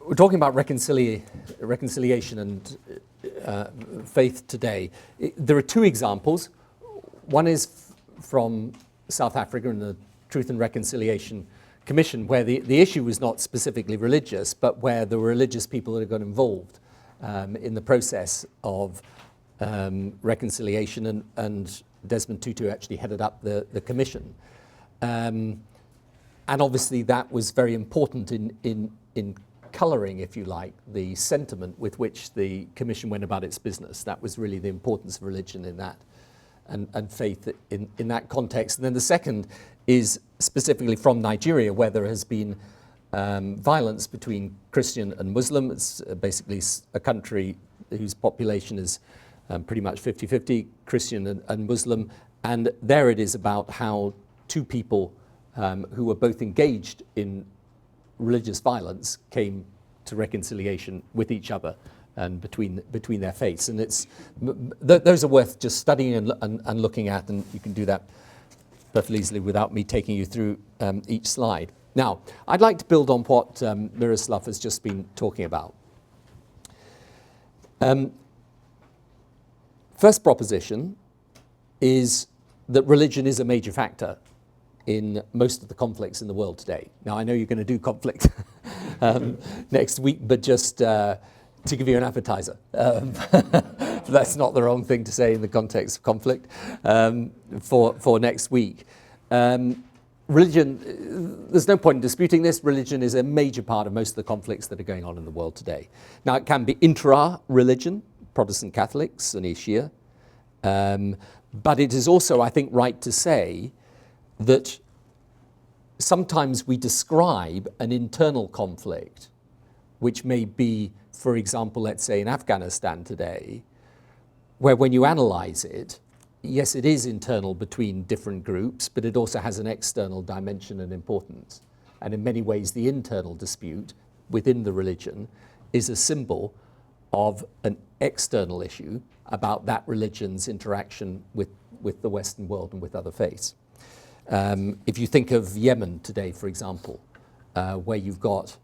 we're talking about reconciliation and faith today. There are two examples. One is from South Africa and the Truth and Reconciliation Commission, where the issue was not specifically religious, but where there were religious people that got involved in the process of reconciliation, and Desmond Tutu actually headed up the commission. And obviously that was very important in colouring, if you like, the sentiment with which the commission went about its business. That was really the importance of religion in that, and faith in that context. And then the second is specifically from Nigeria, where there has been violence between Christian and Muslim. It's basically a country whose population is pretty much 50-50, Christian and Muslim. And there it is about how two people who were both engaged in religious violence came to reconciliation with each other and between their faiths. And those are worth just studying and looking at, and you can do that perfectly easily without me taking you through each slide. Now, I'd like to build on what Miroslav has just been talking about. First proposition is that religion is a major factor in most of the conflicts in the world today. Now, I know you're going to do conflict next week, but just to give you an appetizer. That's not the wrong thing to say in the context of conflict for next week. Religion, there's no point in disputing this. Religion is a major part of most of the conflicts that are going on in the world today. Now, it can be intra-religion, Protestant Catholics, Sunni Shia, but it is also, I think, right to say that sometimes we describe an internal conflict, which may be, for example, let's say in Afghanistan today, where when you analyze it, yes, it is internal between different groups, but it also has an external dimension and importance. And in many ways, the internal dispute within the religion is a symbol of an external issue about that religion's interaction with the Western world and with other faiths. If you think of Yemen today, for example, where you've got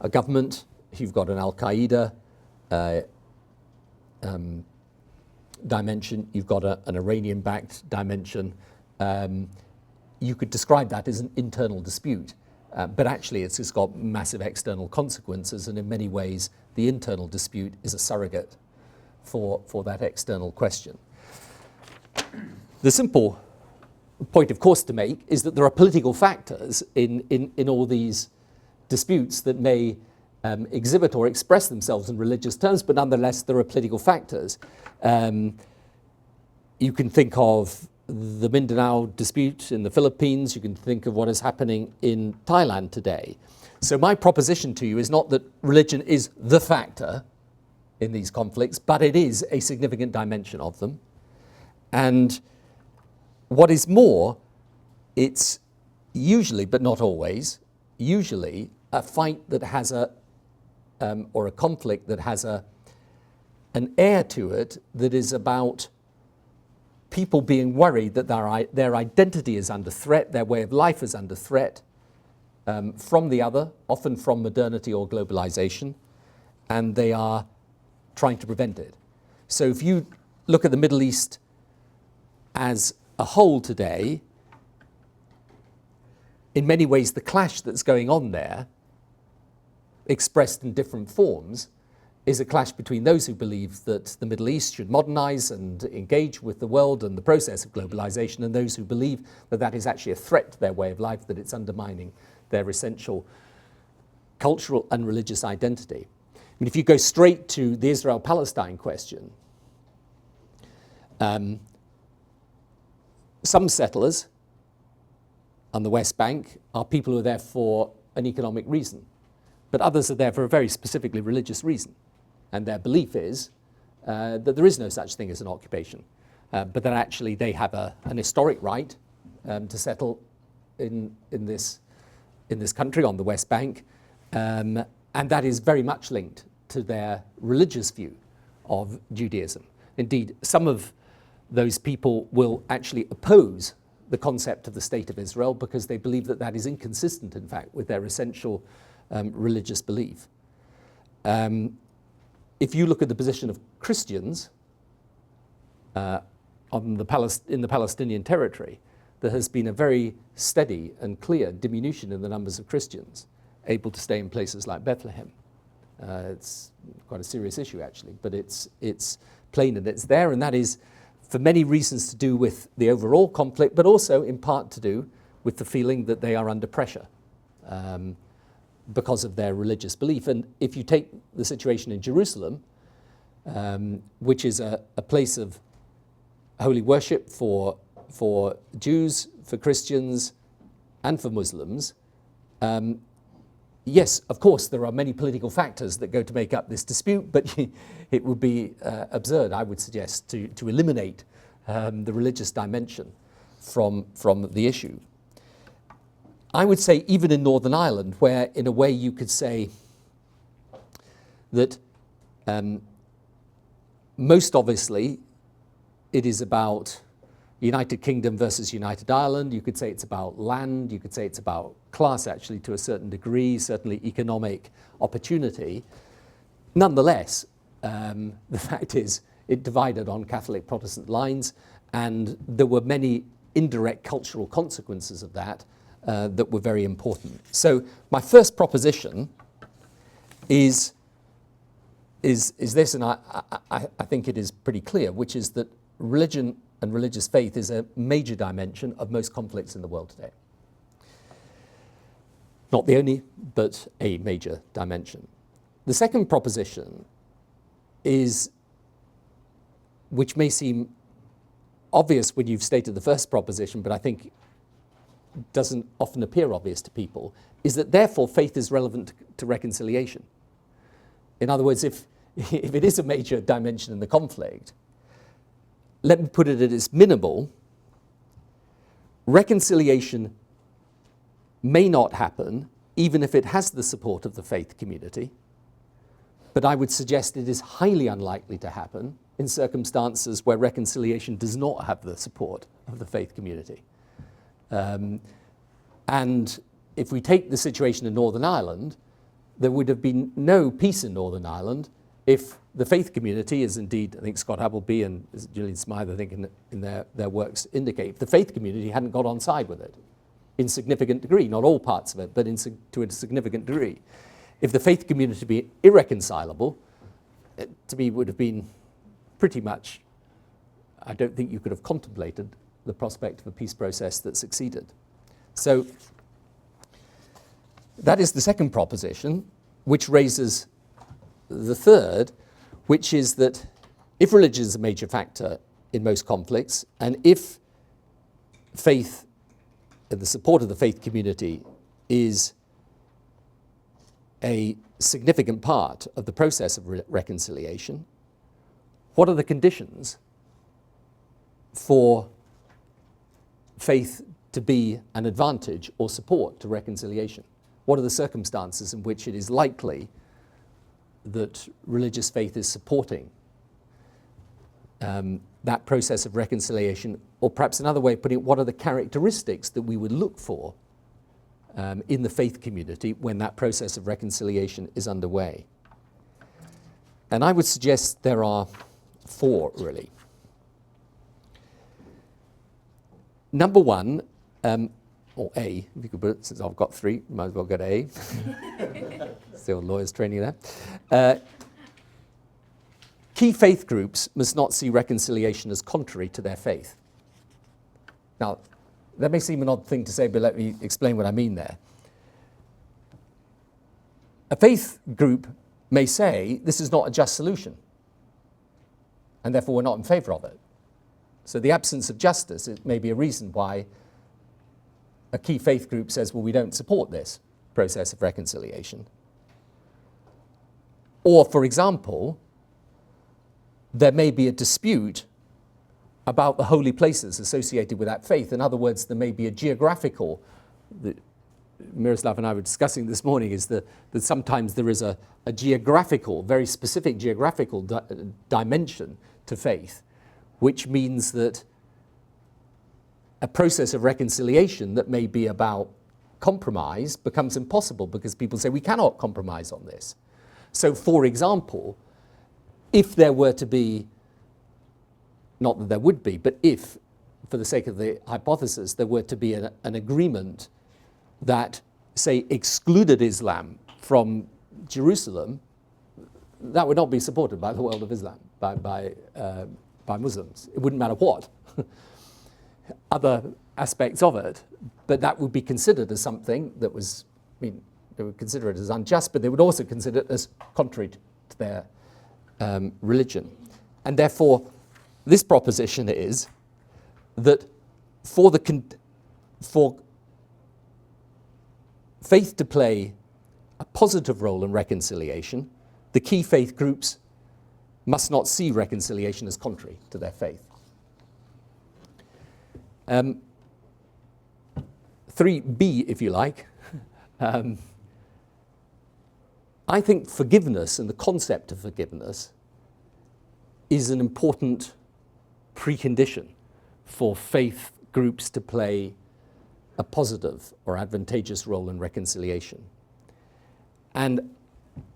a government, you've got an Al-Qaeda dimension, you've got an Iranian-backed dimension, you could describe that as an internal dispute. But actually it's just got massive external consequences, and in many ways the internal dispute is a surrogate for that external question. The simple point, of course, to make is that there are political factors in all these disputes that may exhibit or express themselves in religious terms, but nonetheless there are political factors. You can think of the Mindanao dispute in the Philippines. You can think of what is happening in Thailand today. So my proposition to you is not that religion is the factor in these conflicts, but it is a significant dimension of them. And what is more, it's usually, but not always, usually a fight that has or a conflict that has an air to it that is about people being worried that their identity is under threat, their way of life is under threat from the other, often from modernity or globalization, and they are trying to prevent it. So if you look at the Middle East as a whole today, in many ways the clash that's going on there, expressed in different forms, is a clash between those who believe that the Middle East should modernize and engage with the world and the process of globalization, and those who believe that that is actually a threat to their way of life, that it's undermining their essential cultural and religious identity. I mean, if you go straight to the Israel-Palestine question, some settlers on the West Bank are people who are there for an economic reason, but others are there for a very specifically religious reason. And their belief is that there is no such thing as an occupation, but that actually they have an historic right to settle in this country on the West Bank, and that is very much linked to their religious view of Judaism. Indeed, some of those people will actually oppose the concept of the State of Israel because they believe that that is inconsistent, in fact, with their essential religious belief. If you look at the position of Christians in the Palestinian territory, there has been a very steady and clear diminution in the numbers of Christians able to stay in places like Bethlehem. It's quite a serious issue, actually, but it's plain and it's there, and that is for many reasons to do with the overall conflict, but also in part to do with the feeling that they are under pressure because of their religious belief. And if you take the situation in Jerusalem, which is a place of holy worship for Jews, for Christians, and for Muslims, yes, of course, there are many political factors that go to make up this dispute, but it would be absurd, I would suggest, to eliminate the religious dimension from the issue. I would say even in Northern Ireland, where in a way you could say that most obviously it is about United Kingdom versus United Ireland. You could say it's about land. You could say it's about class, actually, to a certain degree, certainly economic opportunity. Nonetheless, the fact is it divided on Catholic Protestant lines, and there were many indirect cultural consequences of that that were very important. So my first proposition is this, and I think it is pretty clear, which is that religion and religious faith is a major dimension of most conflicts in the world today. Not the only, but a major dimension. The second proposition is, which may seem obvious when you've stated the first proposition, but I think doesn't often appear obvious to people, is that therefore faith is relevant to reconciliation. In other words, if it is a major dimension in the conflict, let me put it at its minimal, reconciliation may not happen even if it has the support of the faith community, but I would suggest it is highly unlikely to happen in circumstances where reconciliation does not have the support of the faith community. And if we take the situation in Northern Ireland, there would have been no peace in Northern Ireland if the faith community, as indeed I think Scott Appleby and Gillian Smythe, I think in their works indicate, the faith community hadn't got on side with it in significant degree, not all parts of it, but to a significant degree. If the faith community had been irreconcilable, it, to me, would have been pretty much, I don't think you could have contemplated the prospect of a peace process that succeeded. So that is the second proposition, which raises the third, which is that if religion is a major factor in most conflicts, and if faith and the support of the faith community is a significant part of the process of reconciliation, what are the conditions for faith to be an advantage or support to reconciliation? What are the circumstances in which it is likely that religious faith is supporting that process of reconciliation? Or perhaps another way of putting it, what are the characteristics that we would look for in the faith community when that process of reconciliation is underway? And I would suggest there are four, really. Number one, or A, if you could put it, since I've got three, might as well get A. Still lawyers training there. Key faith groups must not see reconciliation as contrary to their faith. Now, that may seem an odd thing to say, but let me explain what I mean there. A faith group may say this is not a just solution, and therefore we're not in favour of it. So the absence of justice, it may be a reason why a key faith group says, well, we don't support this process of reconciliation. Or, for example, there may be a dispute about the holy places associated with that faith. In other words, there may be a geographical, Miroslav and I were discussing this morning, is that sometimes there is a geographical, very specific geographical dimension to faith, which means that a process of reconciliation that may be about compromise becomes impossible because people say we cannot compromise on this. So, for example, if there were to be, not that there would be, but if, for the sake of the hypothesis, there were to be an agreement that, say, excluded Islam from Jerusalem, that would not be supported by the world of Islam, by Muslims. It wouldn't matter what other aspects of it, but that would be considered as something that was, I mean, they would consider it as unjust, but they would also consider it as contrary to their religion. And therefore, this proposition is that for faith to play a positive role in reconciliation, the key faith groups must not see reconciliation as contrary to their faith. 3b, if you like. I think forgiveness and the concept of forgiveness is an important precondition for faith groups to play a positive or advantageous role in reconciliation. And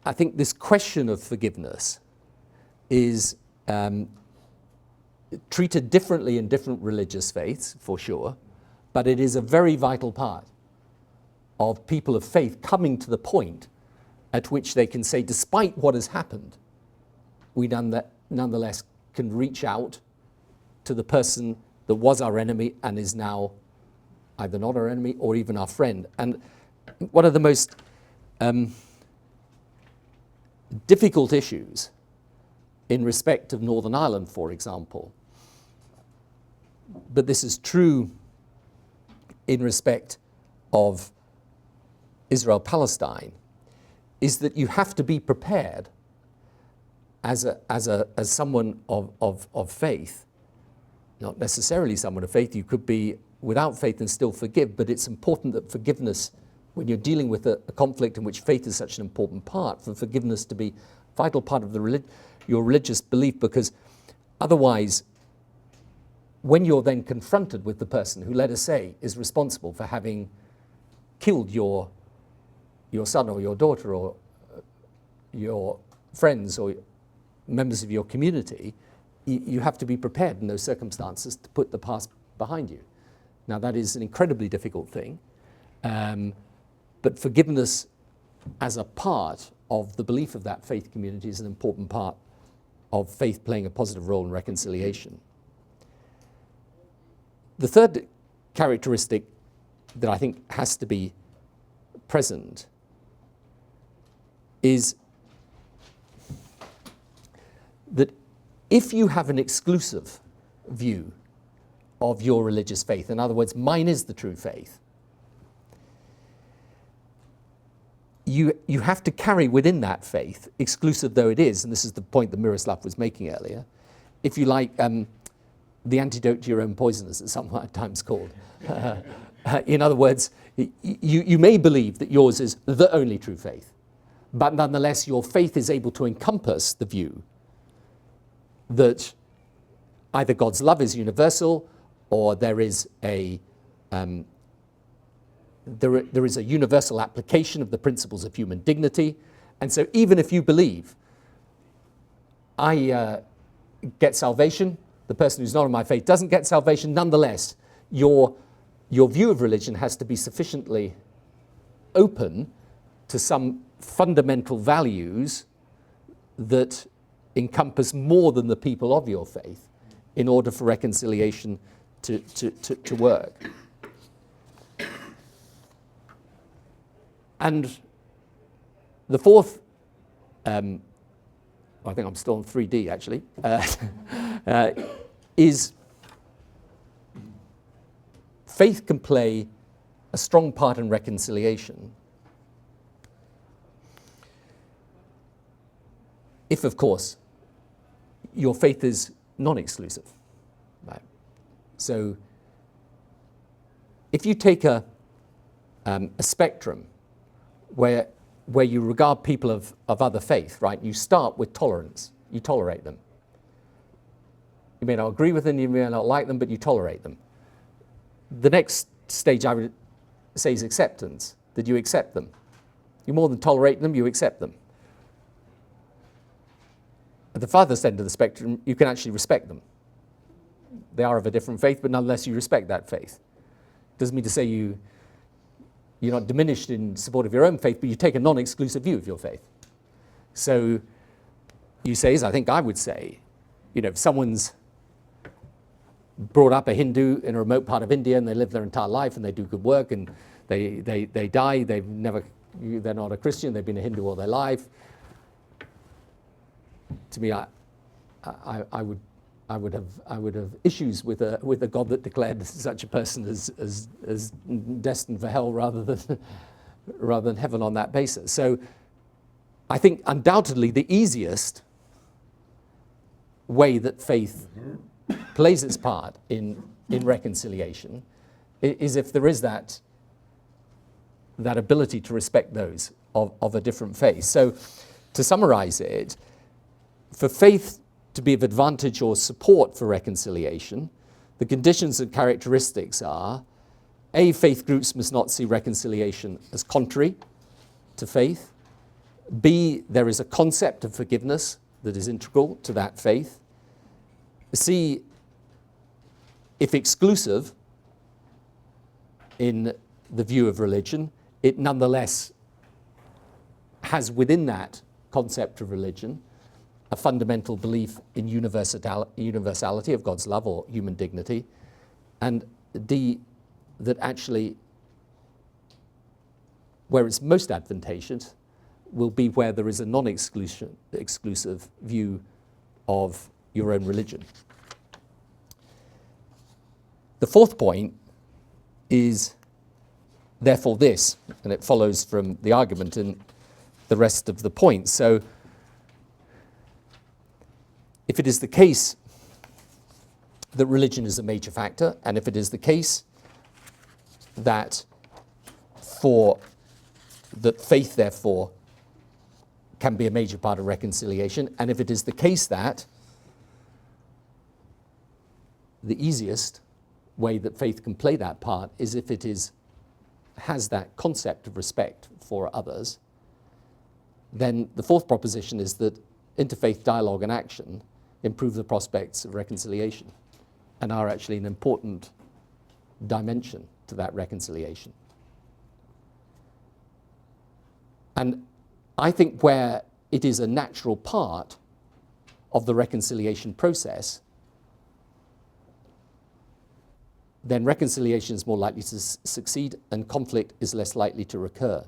I think this question of forgiveness is treated differently in different religious faiths, for sure, but it is a very vital part of people of faith coming to the point at which they can say, despite what has happened, we nonetheless can reach out to the person that was our enemy and is now either not our enemy or even our friend. And one of the most difficult issues in respect of Northern Ireland, for example, but this is true in respect of Israel-Palestine, is that you have to be prepared as someone of faith, not necessarily someone of faith. You could be without faith and still forgive, but it's important that forgiveness, when you're dealing with a conflict in which faith is such an important part, for forgiveness to be a vital part of your religious belief, because otherwise, when you're then confronted with the person who, let us say, is responsible for having killed your son or your daughter or your friends or members of your community, you have to be prepared in those circumstances to put the past behind you. Now, that is an incredibly difficult thing, but forgiveness as a part of the belief of that faith community is an important part of faith playing a positive role in reconciliation. The third characteristic that I think has to be present is that if you have an exclusive view of your religious faith, in other words, mine is the true faith, you have to carry within that faith, exclusive though it is, and this is the point that Miroslav was making earlier, if you like, the antidote to your own poison, as it's sometimes called. In other words, you may believe that yours is the only true faith, but nonetheless your faith is able to encompass the view that either God's love is universal, or there is a universal application of the principles of human dignity. And so even if you believe I get salvation, the person who's not in my faith doesn't get salvation, nonetheless your view of religion has to be sufficiently open to some fundamental values that encompass more than the people of your faith in order for reconciliation to work. And the fourth, I think I'm still on 3D actually, is faith can play a strong part in reconciliation if, of course, your faith is non-exclusive. Right? So if you take a spectrum where you regard people of other faith, right, you start with tolerance. You tolerate them. You may not agree with them, you may not like them, but you tolerate them. The next stage I would say is acceptance, that you accept them. You more than tolerate them, you accept them. At the farthest end of the spectrum, you can actually respect them. They are of a different faith, but nonetheless you respect that faith. Doesn't mean to say you're not diminished in support of your own faith, but you take a non-exclusive view of your faith. So you say, as I think I would say, if someone's brought up a Hindu in a remote part of India and they live their entire life and they do good work and they die, they're not a Christian, they've been a Hindu all their life. To me, I would have issues with a God that declared such a person as destined for hell rather than heaven on that basis. So I think undoubtedly the easiest way that faith plays its part in reconciliation is if there is that ability to respect those of a different faith. So to summarize it, for faith to be of advantage or support for reconciliation, the conditions and characteristics are: A, faith groups must not see reconciliation as contrary to faith. B, there is a concept of forgiveness that is integral to that faith. C, if exclusive in the view of religion, it nonetheless has within that concept of religion a fundamental belief in universality of God's love or human dignity. And D, that actually where it's most advantageous will be where there is a non-exclusive view of your own religion. The fourth point is therefore this, and it follows from the argument and the rest of the points. So if it is the case that religion is a major factor, and if it is the case that faith therefore can be a major part of reconciliation, and if it is the case that the easiest way that faith can play that part is if it has that concept of respect for others, then the fourth proposition is that interfaith dialogue and action improve the prospects of reconciliation and are actually an important dimension to that reconciliation. And I think where it is a natural part of the reconciliation process, then reconciliation is more likely to succeed and conflict is less likely to recur.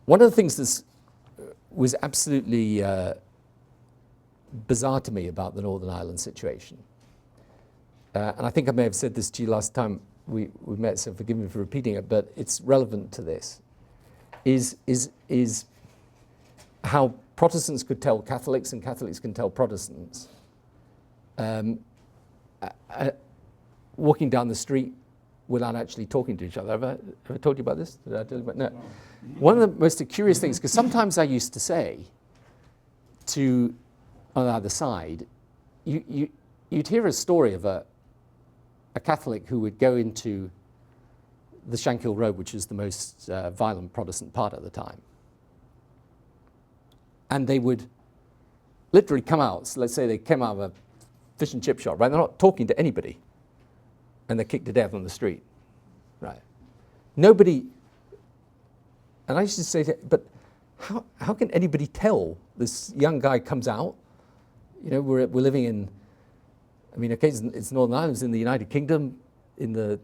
One of the things that was absolutely bizarre to me about the Northern Ireland situation, and I think I may have said this to you last time we met, so forgive me for repeating it, but it's relevant to this, is how Protestants could tell Catholics and Catholics can tell Protestants walking down the street without actually talking to each other. Have I ever told you about this? Did I tell you about no. One of the most curious things, because sometimes I used to say to on either side, you'd hear a story of a Catholic who would go into the Shankill Road, which is the most violent Protestant part at the time, and they would literally come out. So let's say they came out of a fish and chip shop, right? They're not talking to anybody, and they're kicked to death on the street, right? Nobody. And I used to say, but how can anybody tell this young guy comes out? You know, we're living in, I mean, okay, it's Northern Ireland, it's in the United Kingdom in the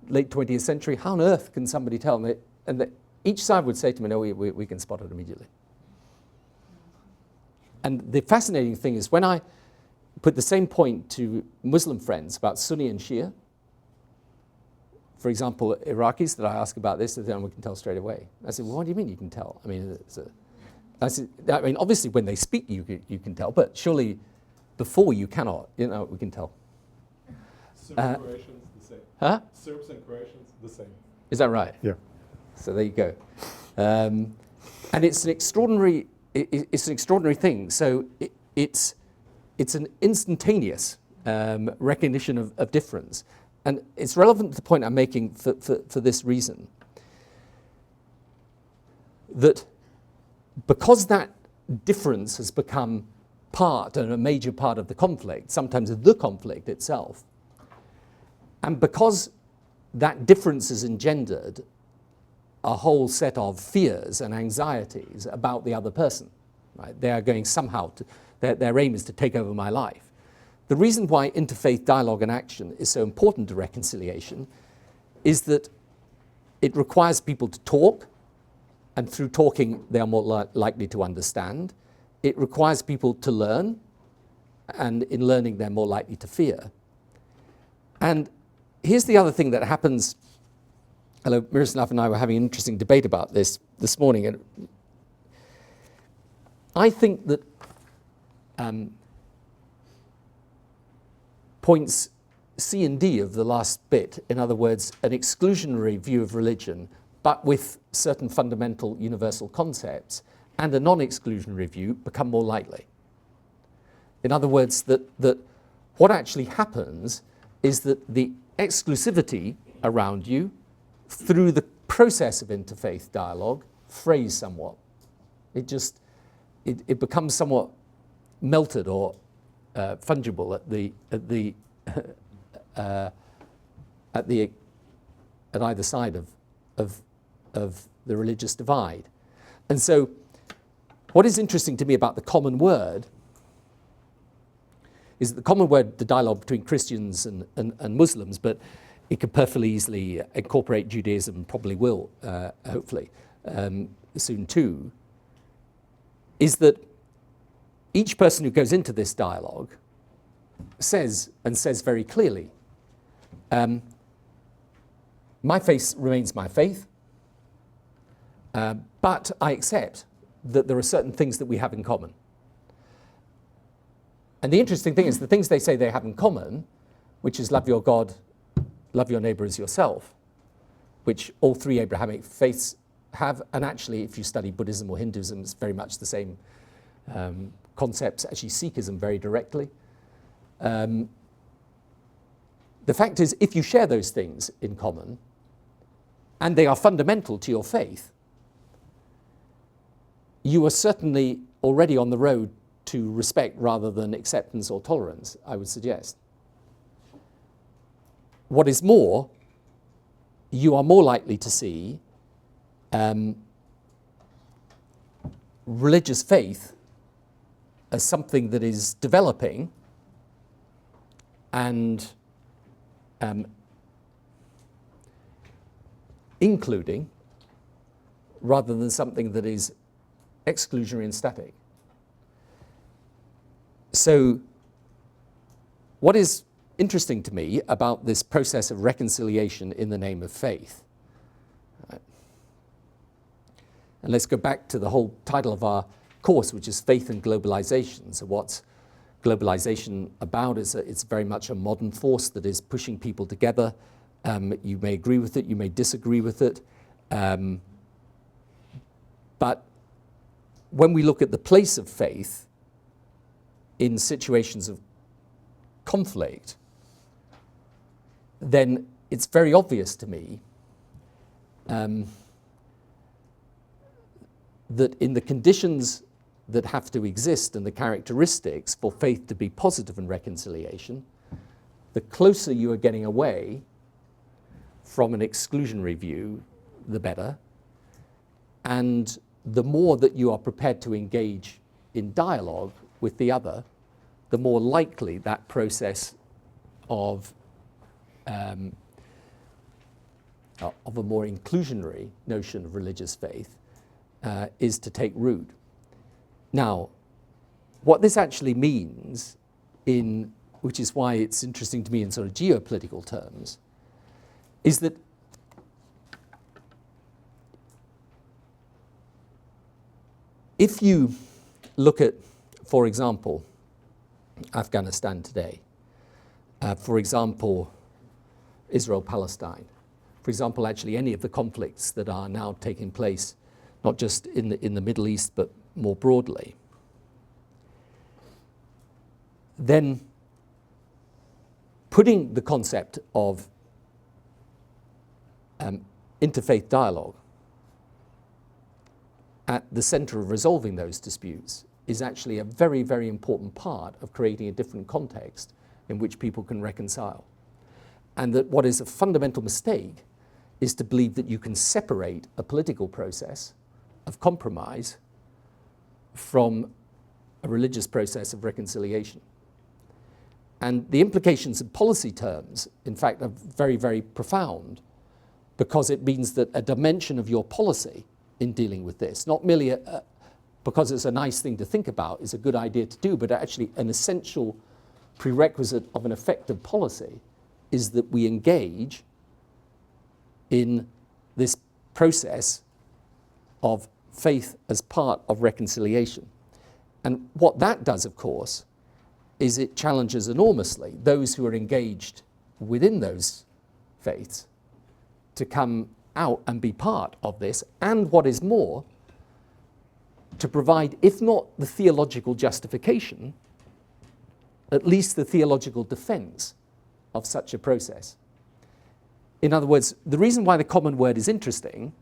late 20th century. How on earth can somebody tell? And each side would say to me, no, we can spot it immediately. And the fascinating thing is when I put the same point to Muslim friends about Sunni and Shia, for example, Iraqis that I ask about this, then we can tell straight away. I said, well, what do you mean you can tell? I mean, obviously when they speak, you can tell, but surely before you cannot, we can tell. Serbs and Croatians, the same. Huh? Serbs and Croatians, the same. Is that right? Yeah. So there you go. And it's an extraordinary thing. So it's an instantaneous recognition of difference. And it's relevant to the point I'm making for this reason. That because that difference has become part and a major part of the conflict, sometimes the conflict itself. And because that difference has engendered a whole set of fears and anxieties about the other person, right? They are going somehow to, their aim is to take over my life. The reason why interfaith dialogue and action is so important to reconciliation is that it requires people to talk, and through talking they are more likely to understand. It requires people to learn, and in learning they're more likely to fear. And here's the other thing that happens. Hello, Miroslav and I were having an interesting debate about this morning. And I think that points C and D of the last bit, in other words, an exclusionary view of religion, but with certain fundamental universal concepts, and a non-exclusionary view become more likely. In other words, that what actually happens is that the exclusivity around you, through the process of interfaith dialogue, frays somewhat. It becomes somewhat melted or fungible at either side of the religious divide. And so what is interesting to me about the common word is that the common word, the dialogue between Christians and Muslims, but it could perfectly easily incorporate Judaism, probably will, hopefully, soon too, is that each person who goes into this dialogue says very clearly, my faith remains my faith, but I accept that there are certain things that we have in common. And the interesting thing is the things they say they have in common, which is love your God, love your neighbor as yourself, which all three Abrahamic faiths have, and actually if you study Buddhism or Hinduism, it's very much the same concepts, actually Sikhism very directly. The fact is, if you share those things in common, and they are fundamental to your faith, you are certainly already on the road to respect rather than acceptance or tolerance, I would suggest. What is more, you are more likely to see religious faith as something that is developing and including, rather than something that is exclusionary and static. So what is interesting to me about this process of reconciliation in the name of faith, and let's go back to the whole title of our course, which is Faith and Globalization. So what's globalization about? It's very much a modern force that is pushing people together. You may agree with it, you may disagree with it. But when we look at the place of faith in situations of conflict, then it's very obvious to me that in the conditions that have to exist and the characteristics for faith to be positive in reconciliation, the closer you are getting away from an exclusionary view, the better. And the more that you are prepared to engage in dialogue with the other, the more likely that process of a more inclusionary notion of religious faith is to take root. Now, what this actually means, which is why it's interesting to me in sort of geopolitical terms, is that if you look at, for example, Afghanistan today, for example, Israel-Palestine, for example, actually any of the conflicts that are now taking place, not just in the Middle East, but more broadly, then putting the concept of interfaith dialogue at the center of resolving those disputes is actually a very, very important part of creating a different context in which people can reconcile. And that what is a fundamental mistake is to believe that you can separate a political process of compromise from a religious process of reconciliation. And the implications in policy terms, in fact, are very, very profound, because it means that a dimension of your policy in dealing with this, not merely because it's a nice thing to think about, is a good idea to do, but actually an essential prerequisite of an effective policy, is that we engage in this process of faith as part of reconciliation. And what that does, of course, is it challenges enormously those who are engaged within those faiths to come out and be part of this, and what is more, to provide, if not the theological justification, at least the theological defense of such a process. In other words, the reason why the common word is interesting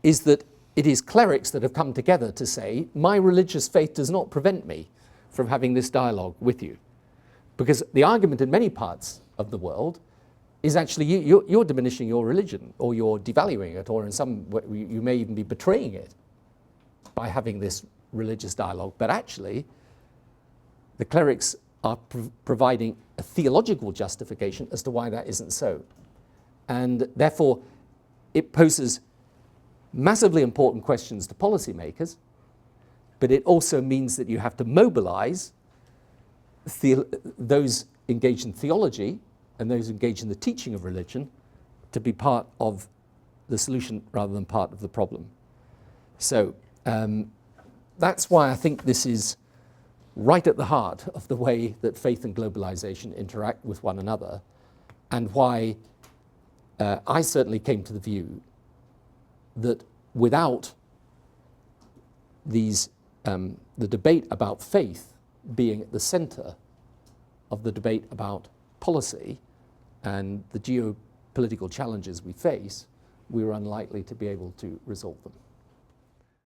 is that it is clerics that have come together to say, my religious faith does not prevent me from having this dialogue with you. Because the argument in many parts of the world is actually you're diminishing your religion, or you're devaluing it, or in some way you may even be betraying it by having this religious dialogue. But actually, the clerics are providing a theological justification as to why that isn't so. And therefore, it poses massively important questions to policymakers, but it also means that you have to mobilize those engaged in theology and those engaged in the teaching of religion to be part of the solution rather than part of the problem. So that's why I think this is right at the heart of the way that faith and globalization interact with one another, and why I certainly came to the view that without these, the debate about faith being at the center of the debate about policy and the geopolitical challenges we face, we were unlikely to be able to resolve them.